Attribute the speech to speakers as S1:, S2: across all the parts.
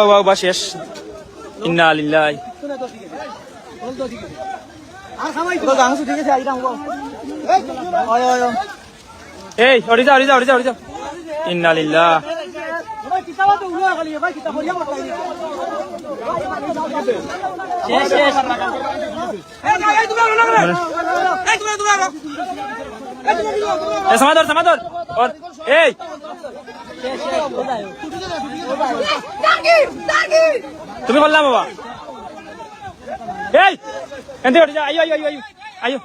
S1: বাবা শেষ ইন্না লিল্লাহি এই ওড়ি যা ইন্না লিল্লাহ সমাদর এই তুমি বললাম বাবা এই এন্তে ওড়ি যা আয়ো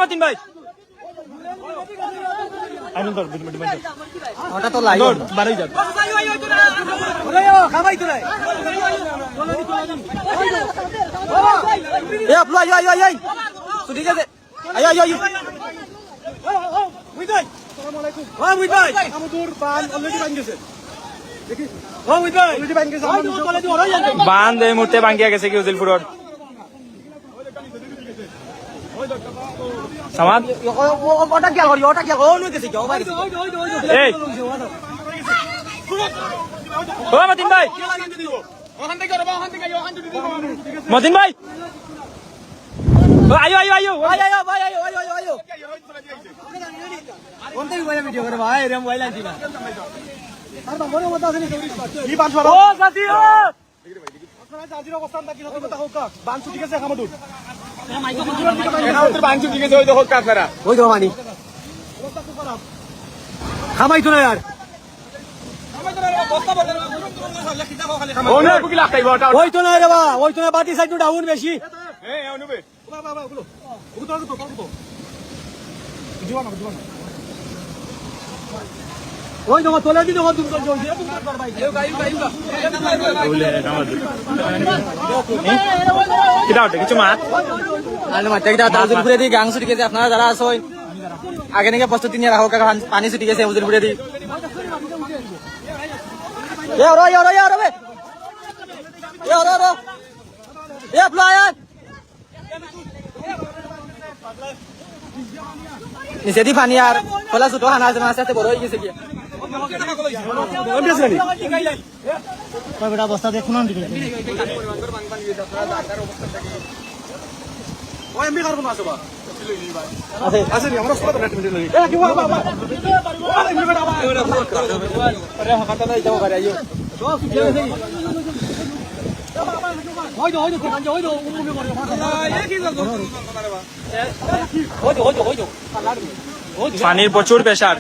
S1: মতিন ভাই ওটা তো লাই বাড়ি যাবে ঠিক আছে বান্ধ এই মুহূর্তে ভাঙ্গিয়া গেছে কি উজিলপুর সমাজ মতিন ভাই আয়ো ভিডিও করে ভাই রে মোবাইল আনছি না খামাইতো না আর ওইতো না রে বা ওইতো না বাটি সাইড ডাউন বেশি ওই তোমার তোলে দিন কিছু মাছ গাং ছুটি গেছে আপনারা যারা আছে আগে নাকি প্রস্তুতি নিয়ে রাখো পানি ছুটি গেছে উজিলপুরে দি নিচে দি পানি আর খোলা ছোট খানা আছে মাছ আছে বড় হয়ে গেছে কি বস্তা দেখুন পানির প্রচুর প্রেসার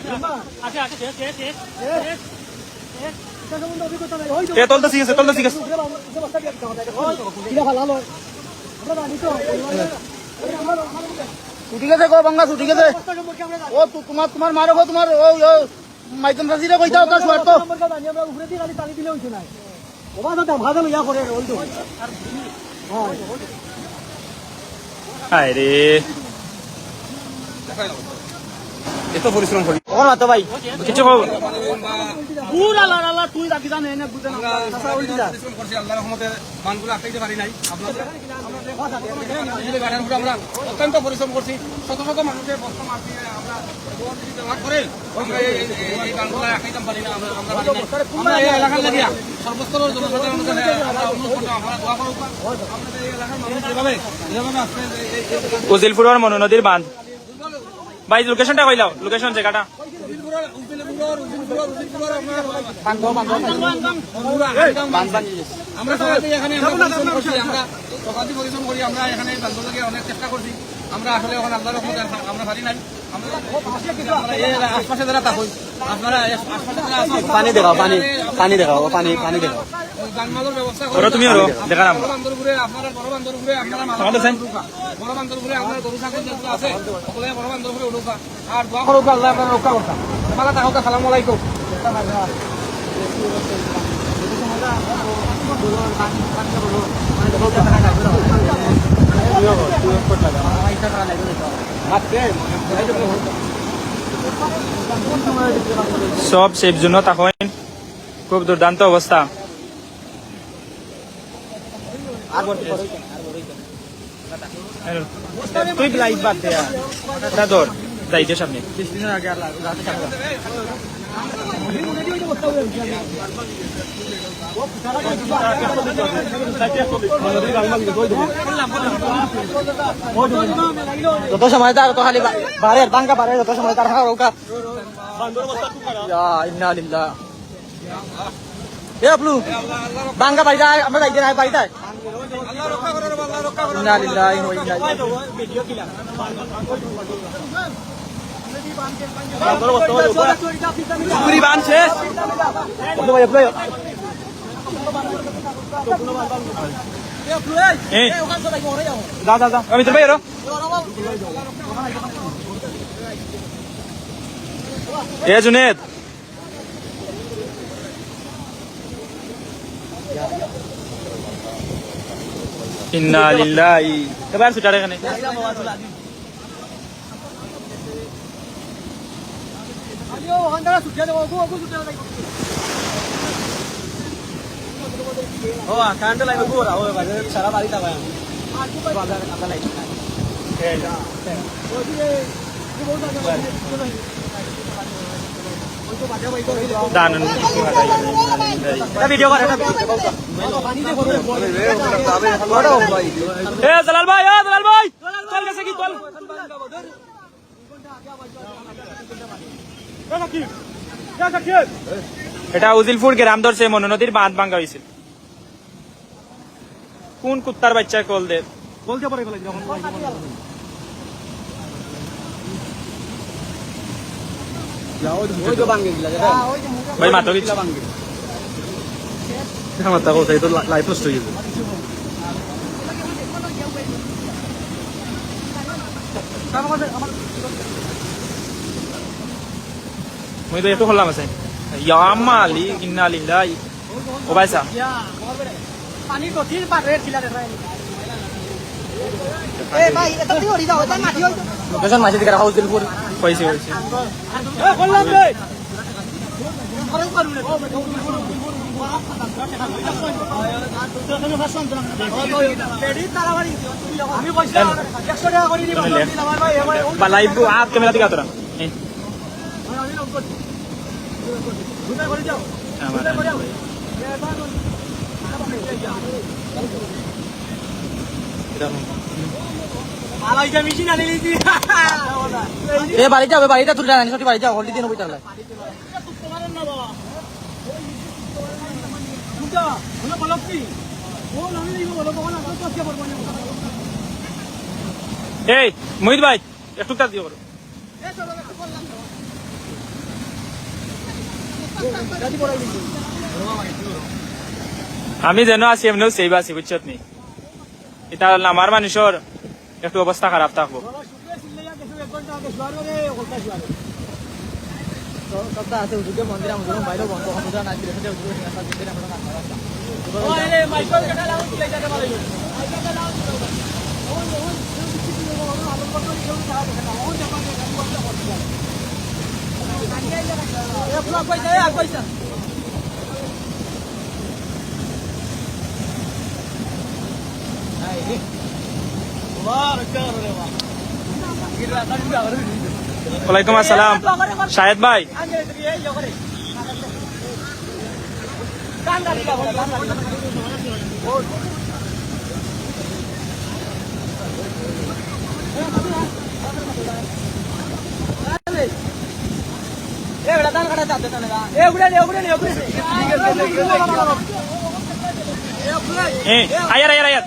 S1: ছুটি গেছে গো বাংলা ছুটি গেছে ও তোমার মারো গো তোমার মাইকন রাজিরে কইতা ওটা শুয়ার তো উপরে দিয়ে খালি টানি দিলে হইছে না ওবা তো ভাজা লইয়া করে ওই তো হায় রে এত পরিশ্রম করি ও না তো ভাই কিছু কও পুরা লালা তুই রাখি জানে না বুঝে না উল্টি যা পরিশ্রম করছি আল্লাহর রহমতে মানগুলো আটকাইতে পারি নাই আপনাদের আমরা অত্যন্ত পরিশ্রম করছি শত শত মানুষের বস্তা মাছ দিয়ে আমরা ব্যবহার করে এই গানগুলো আটকাইতে পারি না আমরা এই এলাকার লাগিয়া সর্বস্তরের জনসাধারণের কাছে আমরা অনুরোধ করব আমরা দোয়া করব আপনাদের এই এলাকার মানুষ যেভাবে আজকে উজিলপুরের মনু নদীর বাঁধ ভাই লোকেশনটা কইলাও লোকেশন জায়গাটা আমরা এখানে পরিশ্রম করি আমরা এখানে অনেক চেষ্টা করছি আমরা আসলে ওখানে আল্লাহর রহমতে আমরা পারি নাই আশপাশে যারা থাকুন আপনারা পানি দেখাও পানি দেখাও পানি দেখাও যানমালের ব্যবস্থা করে তুমি দেখালাম আপনারা বড় বান্দর ঘুরে আপনারা বড় বান্দর ঘুরে আপনার গরু ছাগল যেগুলো আছে সকলে বড় বান্দর ঘুরে উঠুকা আর দোয়া করুক আল্লাহ আপনারা রক্ষা করতাম ভালো থাকুক আসসালামু আলাইকুম আচ্ছা
S2: সব সেফ জন্য তখন খুব দুর্দান্ত অবস্থা। তুই লাইট বাদ দে ওটা ধর যাইতে সামনে
S3: যত সময় তার তো খালি বাড়ে বাঙ্কা বাড়ে যত সময় তার রৌকা ইন্না লিল্লাহ এ আপলু বাঙ্কা বাড়িটা আমরা যাইতে নাই বাড়িটা ইন্না লিল্লাহ ইন্না পুরি বানছে
S2: আমি তোর ভাই এ জুনেদ ইন্না লিল্লাহি এবার ছুটার এখানে
S3: কারেন্ট লাইন সারা বাড়ি থাকায়
S2: দানন
S3: ভিডিও করে
S2: এ জালাল ভাই চল গেছে কি চল এটা উজিলপুর গ্রাম ধরছে মনু নদীর বাঁধ ভাঙ্গা হয়েছিল। কোন কুত্তার বাচ্চা কল দে
S3: বলতে পারে
S2: ভাই মাত্র কিছু
S3: আমার তা কোথায় তো লাইফ নষ্ট হয়ে যাবে
S2: মুই তো একটু হলাম আছে ইয়ামালি ইন্না লিল্লাহি ও ভাইসা
S3: পানি গতির পারে ছিলা রে এ ভাই এটা তুই ওড়ি দাও তাই মাটি হই লোকেশন মাঝে দিকে রাখা হইছিল পুরো
S2: কইছে
S3: এ বললাম রে আমি পয়সা 100 টাকা করে দিব
S2: বা লাইভ আপ ক্যামেরা দিকে তোরা
S3: এ বাড়ি যাবে বাড়িটা তুলে আনি সত্যি বাড়ি যাও হলদি দিন বইতা লাগে
S2: এই মোহিত ভাই একটু কাজ দিও আমি যেন আছি এমনিও সেই বাসি বুঝছত নি এটা আমার মানুষের একটু অবস্থা খারাপ থাকবো
S3: মন্দির বাইরে বন্ধ
S2: ওয়ালাইকুম আসসালাম শাহেদ ভাই আয়ার আয়ার আয়ার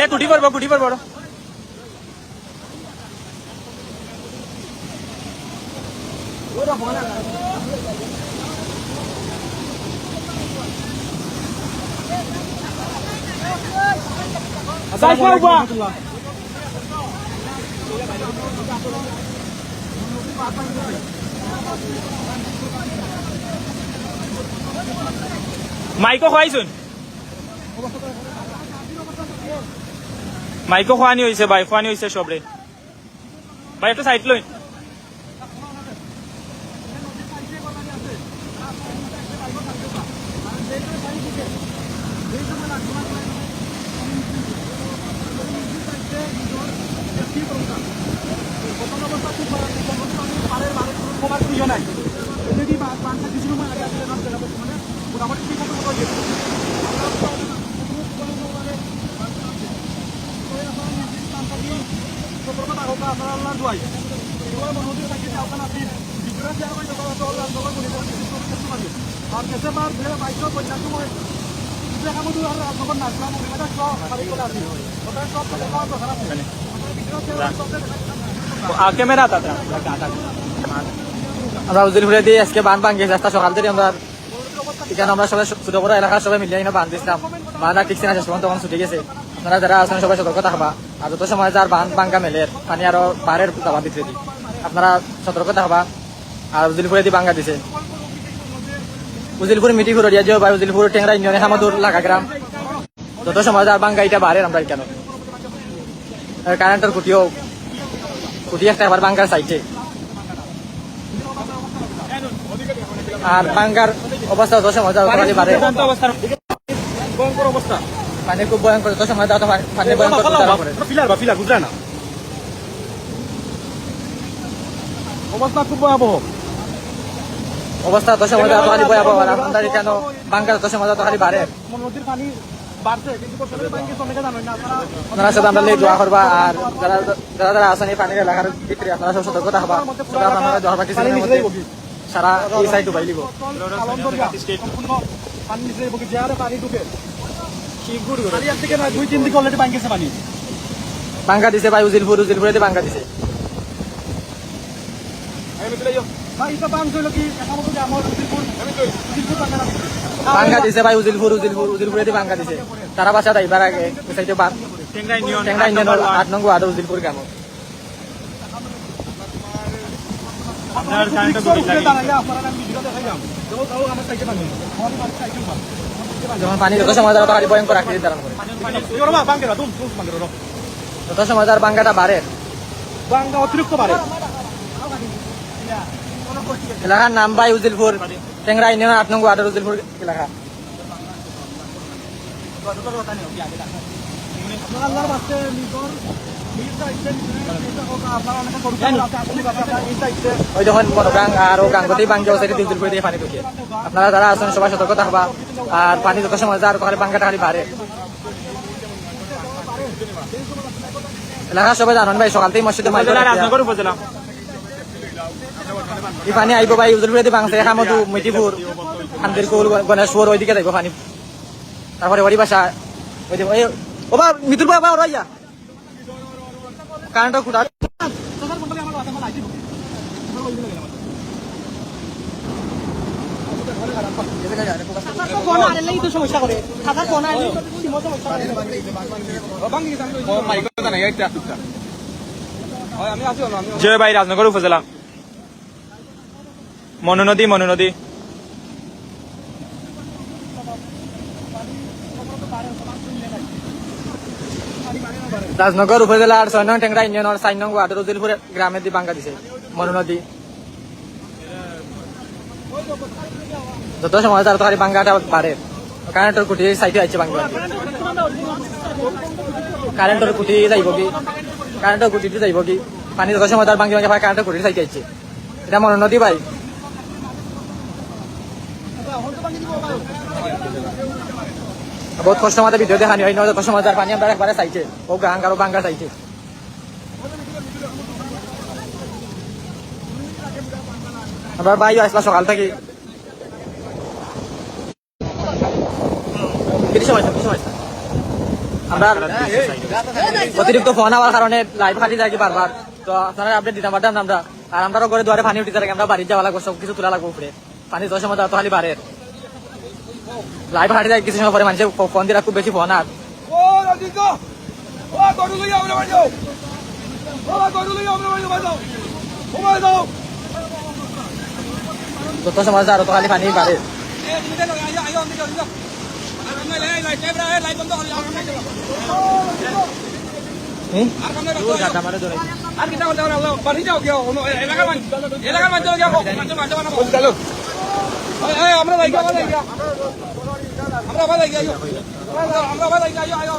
S2: এ কুটি পড়বো মাইকো খাইছুন মাইকো খোয়ানি হয়েছে ভাই খোয়ানি হয়েছে সবরে ভাই একটু সাইড লই ক্যামেরা आता था
S3: আমরা উজিলপুরে দিয়ে আজকে বান ভাঙ্গি রাস্তা সকাল থেকে আমরা এখানে আমরা সবাই ছোট বড় এলাকার সবাই মিলিয়ে এখানে বান দিয়েছিলাম বান আর টিকছে না শেষ পর্যন্ত তখন ছুটে গেছে আপনারা যারা আছেন সবাই সতর্ক থাকবা আর যত সময় যার বান ভাঙ্গা মেলের পানি আরো বাড়ের দাবা দিতে দিই আপনারা সতর্ক থাকবা আর উজিলপুরে দিয়ে ভাঙ্গা দিছে উজিলপুর মিটিপুর যে বা উজিলপুর টেংরা ইউনিয়নে হামাদুর লাগা গ্রাম যত সময় যার ভাঙ্গা এটা বাড়ের আমরা কেন কারেন্টের কুটি একটা আবার ভাঙ্গার চাইছে আর ভাঙ্গার অবস্থা যত সময় যাওয়া বাড়ে
S1: অবস্থা
S3: পানি খুব ভয়ঙ্কর যত সময় যাওয়া পানি ভয়ঙ্কর
S1: ফিলার বুঝলা না অবস্থা খুব ভয়াবহ
S3: অবস্থা যত সময় যাওয়া খালি ভয়াবহ আর আপনাদের কেন ভাঙ্গার যত সময় যাওয়া খালি বাড়ে
S1: নদীর পানি বাড়ছে কিন্তু
S3: আপনারা সব আমরা দোয়া করবা আর যারা যারা যারা আছেন এই পানির এলাকার ভিতরে আপনারা সব সতর্ক থাকবা সবাই আপনারা দোয়া পাচ্ছি সারা এই সাইড ডুবাই লিব
S1: পানি নিচে যে আরে পানি ঢুকে খালি আর থেকে না 2-3 দিকে অলরেডি ভাঙ গেছে পানি
S3: ভাঙ্গা দিছে ভাই উজিলপুরে ভাঙ্গা দিছে
S1: ভাই এটা বান হইল কি কথা বলতে আমার উজিলপুর
S3: ভাঙ্গা দিছে ভাই উজিলপুরে ভাঙ্গা দিছে তারা বাসা যাইবার আগে সাইডে বাদ
S2: টেংরা ইউনিয়ন
S3: টেংরা ইউনিয়ন 8 নং ওয়ার্ড উজিলপুর গ্রাম
S2: আপনার কারেন্ট গুটি লাগি
S3: যখন পানি যত সময় যাওয়া খালি ভয়ঙ্কর আকৃতি ধারণ করে যত সময় যাওয়ার ভাঙ্গাটা বাড়ে
S1: অতিরিক্ত বাড়ে
S3: এলাকার নাম ভাই উজিলপুর টেংরা ইউনিয়ন 8 নং ওয়ার্ডের উজিলপুর এলাকা ওই যখন বনগাং আর ও গাঙ্গতেই ভাঙ্গে ওসাইডে দিন করে দিয়ে পানি ঢুকে আপনারা যারা আছেন সবাই সতর্ক থাকবা আর পানি যত সময় যাওয়ার খালি ভাঙ্গাটা খালি বাড়ে এলাকার সবাই জানান ভাই সকাল থেকে মসজিদে
S2: রাজনগর উপজেলা
S3: এই পানি আইব ভাই উজলপুরে দিয়ে ভাঙছে হামদু মিটিপুর হান্দিরকুল গণেশপুর ওইদিকে যাইব পানি তারপরে ওই বাসা ওই যে ও বা মিতুল বাবা ওরা ইয়া কারেন্টটা খুঁটা সমস্যা করে
S2: জয় ভাই রাজনগর উপজেলা মনু নদী
S3: রাজনগর উপজেলার 6 নং টেংরা ইউনিয়নের 4 নং ওয়ার্ডের উজিলপুর গ্রামে দিয়ে ভাঙ্গা দিছে মনু নদী যত সময় তার খালি ভাঙ্গাটা বাড়ে কারেন্টের কুটি সাইডে আছে ভাঙ্গা কারেন্টের কুটি যাইব কি কারেন্টের কুটিতে যাইব কি পানি যত সময় তার ভাঙ্গি কারেন্টের কুটির সাইডে আছে এটা মনু নদী ভাই বহুত কষ্ট আমাদের ভিডিও দেখানি হয় না যত সময় তার পানি আমরা একবারে চাইছে ও গাঙ্গারও ভাঙ্গা চাইছে আবার ভাই আসলা সকাল থেকে আমরা অতিরিক্ত ফোন হওয়ার কারণে লাইভ ফাটি থাকি বারবার তো আপনারা আপডেট দিতে পারতাম আমরা আর আমরা ঘরে দুয়ারে পানি উঠিতে থাকি আমরা বাড়ি যাওয়া লাগবো সব কিছু তোলা লাগবো উপরে পানি 10 সময় তো খালি বাড়ে লাইভ ফাটি যায় কিছু সময় পরে মানুষের ফোন দিলে খুব বেশি ফোন আর যত সময় আরো তো খালি পানি বাড়ে
S1: আমরা ভাই আমরা ভাই আমরা ভাই আইও আমরা ভাই আইও আইও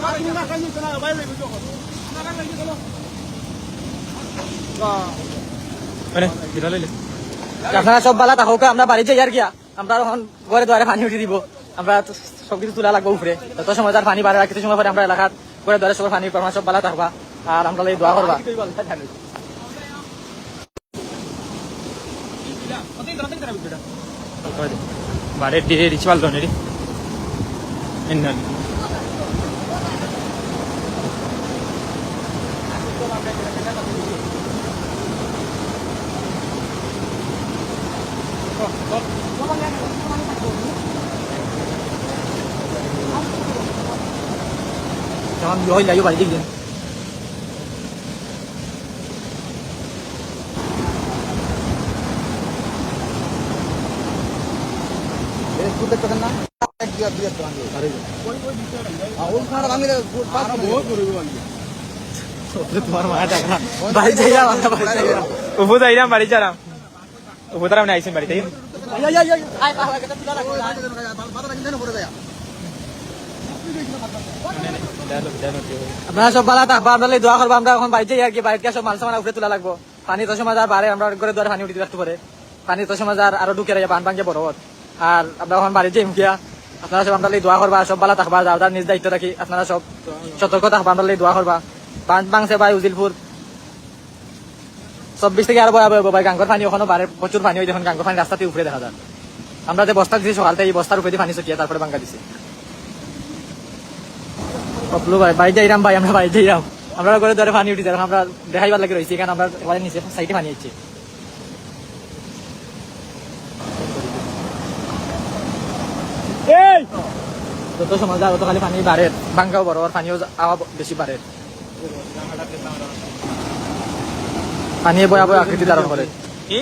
S2: মানে বিড়াল লইলে
S3: আপনারা সব বালা থাকুক আমরা বাড়ি যাই আর গিয়া আমরা এখন ঘরে দুয়ারে পানি উঠে দিব আমরা সব কিছু তোলা লাগবো উপরে যত সময় তার পানি বাড়ে কিছু সময় পরে আমরা এলাকাত ঘরে দুয়ারে সব পানি করবা সব বালা থাকবা আর আমরা এই দোয়া করবা
S2: বারে দিয়ে রিচুয়াল ধরে ইন্নান
S3: তখন হইল যাইও বাড়ি দিন তোমার মা টাকা বাড়ি যাইলাম আমরা বাড়ি যাইলাম
S2: উপু যাইলাম বাড়ি যারাম উপু তারা মানে আইসেন বাড়িতে
S3: আপনারা সব বালা থাকবা আমরা দোয়া করবো আমরা এখন বাড়ি যাই আর কি বাড়িতে সব মাল সামান উপরে তোলা লাগবো পানি তো সময় আর বাড়ে আমরা ঘরে দুয়ারে পানি উঠে রাখতে পারে পানি তো সময় আর আরো ঢুকে রাখে বান ভাঙে বড় আর আমরা এখন বাড়ি যাই মুখিয়া আপনারা সব আমরা দোয়া করবা সব বালা থাকবা যার নিজ দায়িত্ব রাখি আপনারা সব সতর্ক থাকবা আমরা দোয়া করবা বান ভাঙছে ভাই উজিলপুর 24 থেকে আরো ভয়াবহ ভাই গাঙ্গর পানি ওখানে বাড়ে প্রচুর পানি হয় যখন গাঙ্গর পানি রাস্তাতে উপরে দেখা যায় আমরা যে বস্তা দিচ্ছি সকালতে এই বস্তার উপরে পানি ছটিয়ে তারপরে ভাঙ্গা দিছি পপলু ভাই বাড়ি যাইরাম ভাই আমরা বাড়ি যাইরাম আমরা ঘরে ধরে পানি উঠি আমরা দেখাইবার লাগে রয়েছি এখানে আমরা এবারে নিচে সাইডে পানি হচ্ছে যত সময় যায় তত খালি পানি বাড়ে ভাঙ্গাও বড় আর পানিও আওয়া বেশি বাড়ে পানি ভয়াবহ আকৃতি ধারণ করে
S2: কি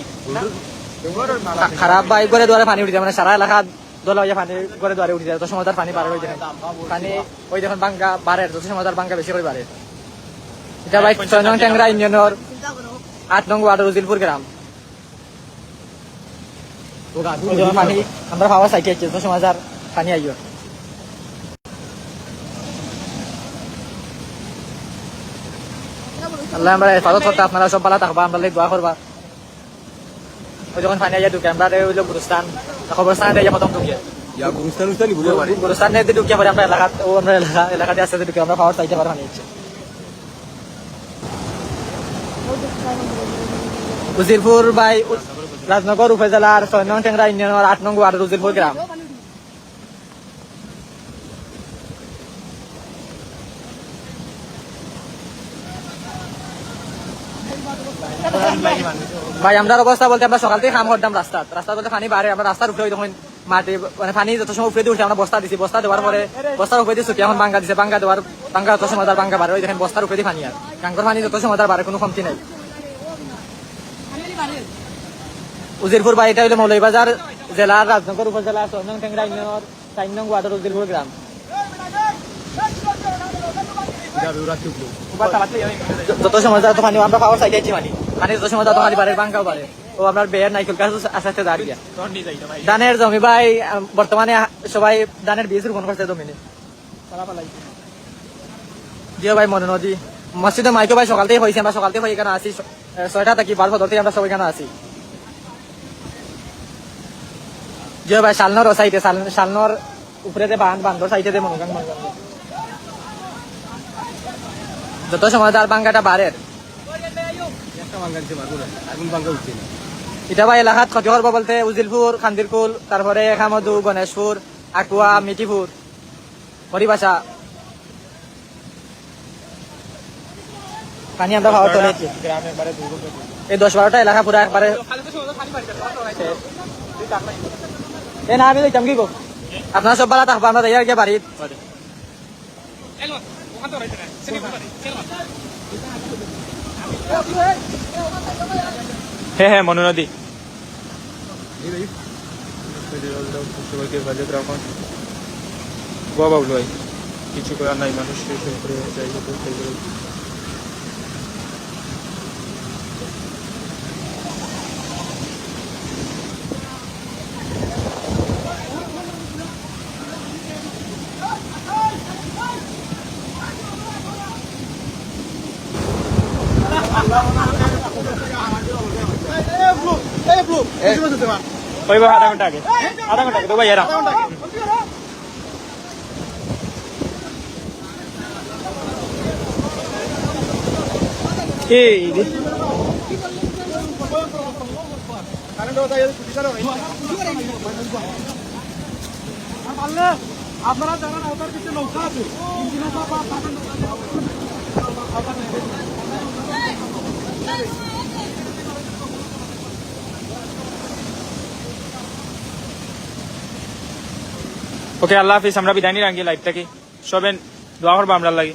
S3: খারাপ বাই করে দুয়ারে পানি উঠে যায় মানে সারা এলাকা দোলা হয়ে পানি করে দুয়ারে উঠে যায় যত সময় তার পানি বাড়ে ওই দেখেন পানি ওই দেখুন বাঙ্গা বাড়ে যত সময় তার বাঙ্গা বেশি করে বাড়ে এটা ভাই 6 নং ট্যাংরা ইউনিয়নের 8 নং ওয়ার্ড রুজিলপুর গ্রাম পানি আমরা পাওয়া সাইকে আছে যত সময় তার পানি আইও আল্লাহ আমরা হেফাজত করতে আপনারা সব ভালো থাকবা আমরা দোয়া করবা ওই যখন পানি আইয়া ঢুকে আমরা হইলো গুরুস্থান খবরস্থানে দিয়ে প্রথম ঢুকে গুরুস্থান দিয়ে ঢুকে পরে আমরা এলাকা ও আমরা এলাকাতে আসতে ঢুকে আমরা পাওয়ার চাইতে পারি পানি হচ্ছে উজিরপুর বাই রাজনগর উপজেলার 6 নং ট্যাংরা ইউনিয়নের 8 নং ওয়ার্ড উজিরপুর গ্রাম ভাই আমরা অবস্থা বলতে আমরা সকাল থেকে কাম করতাম রাস্তা বলতে পানি বাড়ে আমরা রাস্তার উপরে তখন মাটি মানে পানি যত সময় উপরে দিয়ে উঠে আমরা বস্তা দিছি বস্তা দেওয়ার পরে বস্তার উপরে দিয়ে ছুটি এখন ভাঙ্গা দিছে ভাঙ্গা দেওয়ার ভাঙ্গা যত সময় তার ভাঙ্গা বাড়ে ওই দেখেন বস্তার উপরে দিয়ে পানি আর গাঙ্গর পানি যত সময় তার বাড়ে কোনো কমতি নাই উজিরপুর বাড়ি এটা হইলো মৌলভীবাজার জেলার রাজনগর উপজেলার 6 নং ট্যাংরা ইউনিয়নের 4 নং ওয়ার্ডের উজিরপুর গ্রাম যত সময় যত পানি আমরা পাওয়ার সাইডে আছি পানি যত সময় যত পানি বাড়ে ভাঙ্গাও বাড়ে ও আপনার বেয়ের নাইকুল গাছ আস্তে আস্তে দাঁড়িয়ে ধানের জমি ভাই বর্তমানে সবাই ধানের বীজ রোপণ করছে জমিনে জিও ভাই মনে নদী মসজিদে মাইকো ভাই সকাল থেকে হয়েছে আমরা সকাল থেকে এখানে আসি 6টা থেকে 12 থেকে আমরা সব এখানে আসি জিও ভাই শালনর ও সাইডে শালনর উপরে বান্দর সাইডে মনোগাং যত সময় তার বাঙ্গাটা বাড়ে এটা ভাই এলাকাত ক্ষতি করবো বলতে উজিলপুর খান্দিরকুল তারপরে খামদু গণেশপুর আকুয়া মিটিপুর হরিবাসা পানি আমরা খাওয়ার চলে এই 10-12টা এলাকা পুরো একবারে এ না আমি যাইতাম কি গো আপনারা সব ভালো থাকবো আমরা যাই বাড়ি
S2: হ্যাঁ মনু নদী বাবলু ভাই কিছু করার নাই মানুষ কইব আধা ঘন্টা আগে তো ভাই এরা এই রে।
S1: আপনারা জানেন ওটার পিছনে নৌকা আছে
S2: ওকে আল্লাহ হাফিজ আমরা বিদায় নিয়ে রাখি লাইভটাকে সবেন দোয়া করবো আমরা লাগে